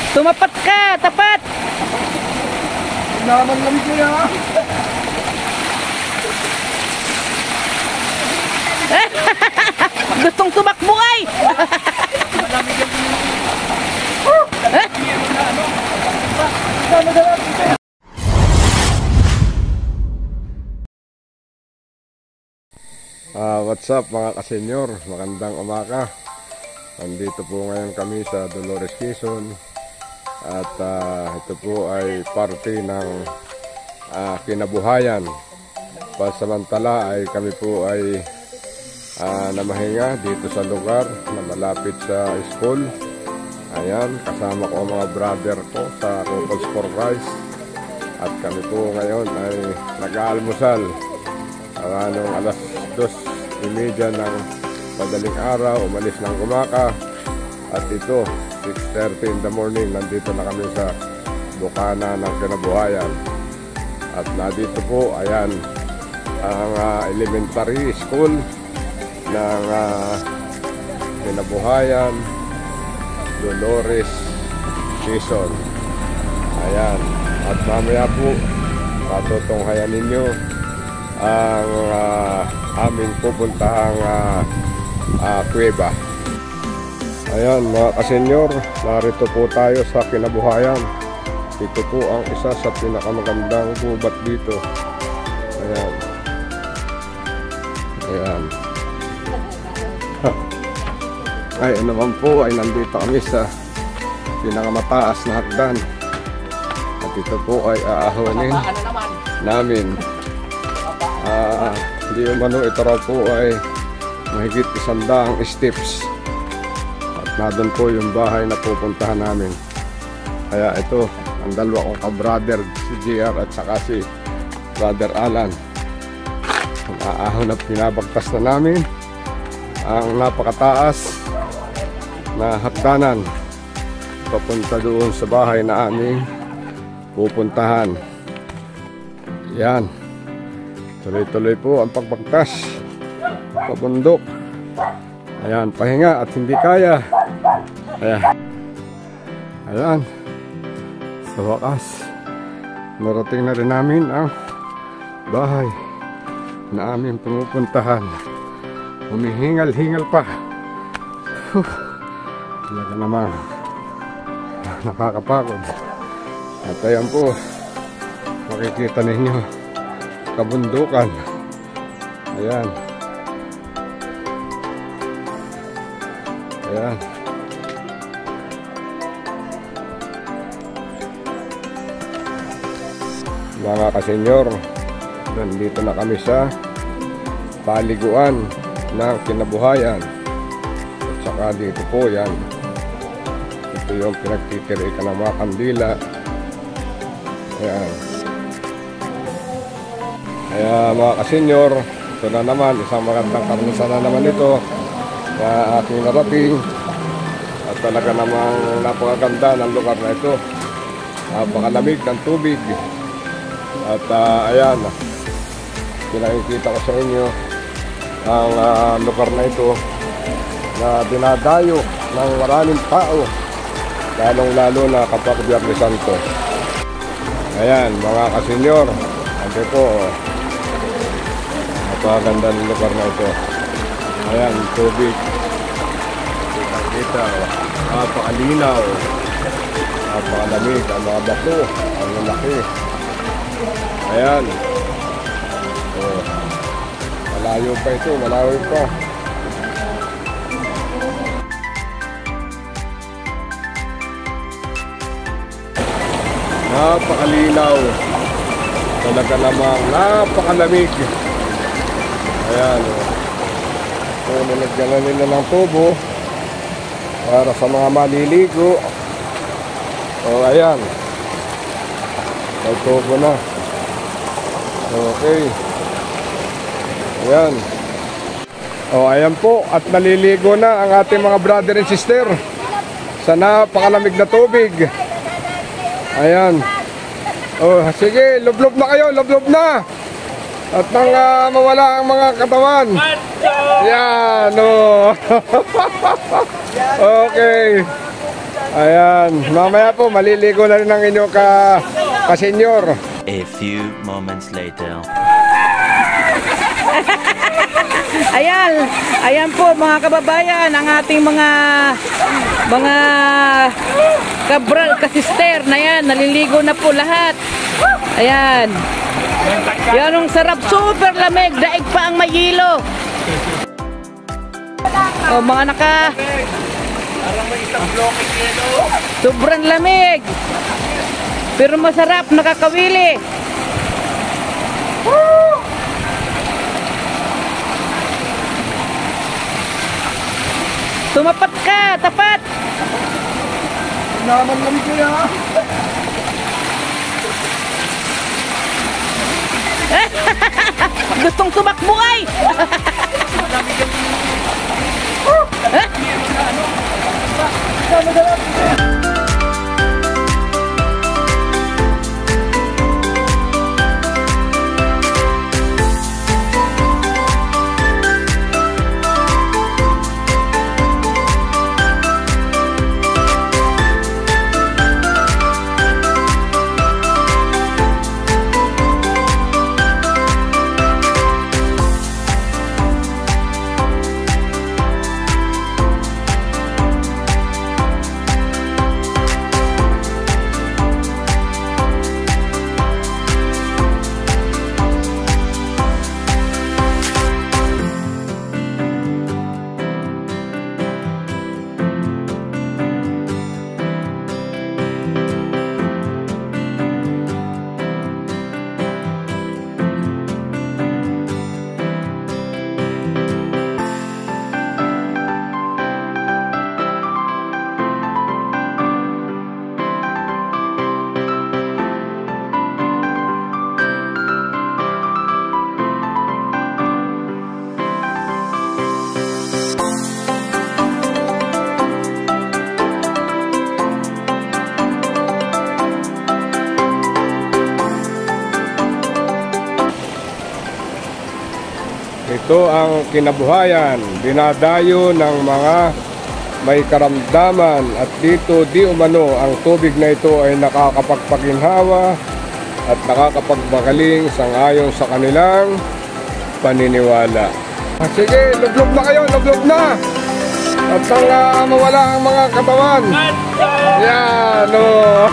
Tumapat ka, tapat. Naman lamig ko yan. Gustong tumakbo ay. What's up mga kasenyor, magandang umaga. Nandito po ngayon kami sa Dolores, Quezon. At ito po ay parte ng kinabuhayan. Pasamantala ay kami po ay namahinga dito sa lugar na malapit sa school. Ayan, kasama ko ang mga brother ko sa Couples for Rice. At kami po ngayon ay nag-aalmusal. Anong alas 2:30 ng madaling araw, umalis ng Gumaka. At ito, 6:30 in the morning, nandito na kami sa bukana ng kinabuhayan. At nandito po, ayan, ang elementary school ng kinabuhayan, Dolores, Quezon. Ayan, at mamaya po, matutunghayan ninyo ang aming pupuntahang kuweba. Ayan mga kasenyor, narito po tayo sa kinabuhayan. Ito po ang isa sa pinakamagandang gubat dito. Ayan. Ayan. Ay naman po ay nandito kami sa pinakamataas na hagdan. At ito po ay aahonin namin. Hindi umano, ito raw po ay mahigit 100 steps. At nandun po yung bahay na pupuntahan namin. Kaya ito, ang dalawa kong ka-brother, si JR at saka si Brother Alan. Ang aahon na pinabagtas na namin ang napakataas na hagdanan papunta doon sa bahay na aming pupuntahan. Yan. Tuloy-tuloy po ang pagbagtas pabundok. Ayan, pahinga at hindi kaya. Ayan. Ayan. Sa wakas, narating na rin namin ang bahay na aming pumupuntahan. Humihingal-hingal pa. Talaga naman nakakapagod. At ayan po, makikita ninyo kabundukan. Ayan. Ayan. Mga kasenyor, nandito na kami sa paliguan ng kinabuhayan. At saka dito po yan. Ito yung pinagtitirikan ng mga kandila. Ayan. Kaya mga kasenyor, ito na naman, isang magandang karanasan na naman ito na aking narating. At talaga namang napakaganda ng lugar na ito. Napakalamig ng tubig. At ayan, pinakikita ko sa inyo ang lugar na ito na dinadayo ng maraming tao, lalong lalo na kapag Biyernes Santo. Ayan mga kasenyor, ito po, napakaganda ng lugar na ito. Ayan, tubig, kita, napakalinaw, napakalamig, ang mga bato, ang lalaki. Ayan. Oh, malayo pa ito, malayo pa. Napakalinaw. Talaga namang napakalamig. Ayan. So, nilagyan na nila ng tubo para sa mga maliligo. O, ayan. May tubo na. Okay. Ayan. O, ayan po. At naliligo na ang ating mga brother and sister sa napakalamig na tubig. Ayan. O, sige. Lublob na kayo. Lublob na. At nang mawala ang mga katawan. Ayan. O. Okay. Ayan, mamaya po maliligo na rin ang inyong ka-senyor. A few moments later. Ayan po mga kababayan, ang ating mga kabral, kasister na yan, naliligo na po lahat. Ayan. Yan ang sarap, super lamig, daig pa ang mayilo. O mga sobrang lamig. Pero masarap, nakakawili. Tumapat ka, tapat. Naman kami kuya. Gustong tumakbo ay. Ito ang kinabuhayan, dinadayo ng mga may karamdaman at dito di umano ang tubig na ito ay nakakapagpaginhawa at nakakapagbagaling sangayon sa kanilang paniniwala. Sige, lublob na kayo, lublob na! At sang mawala ang mga katawan. Yan, oh.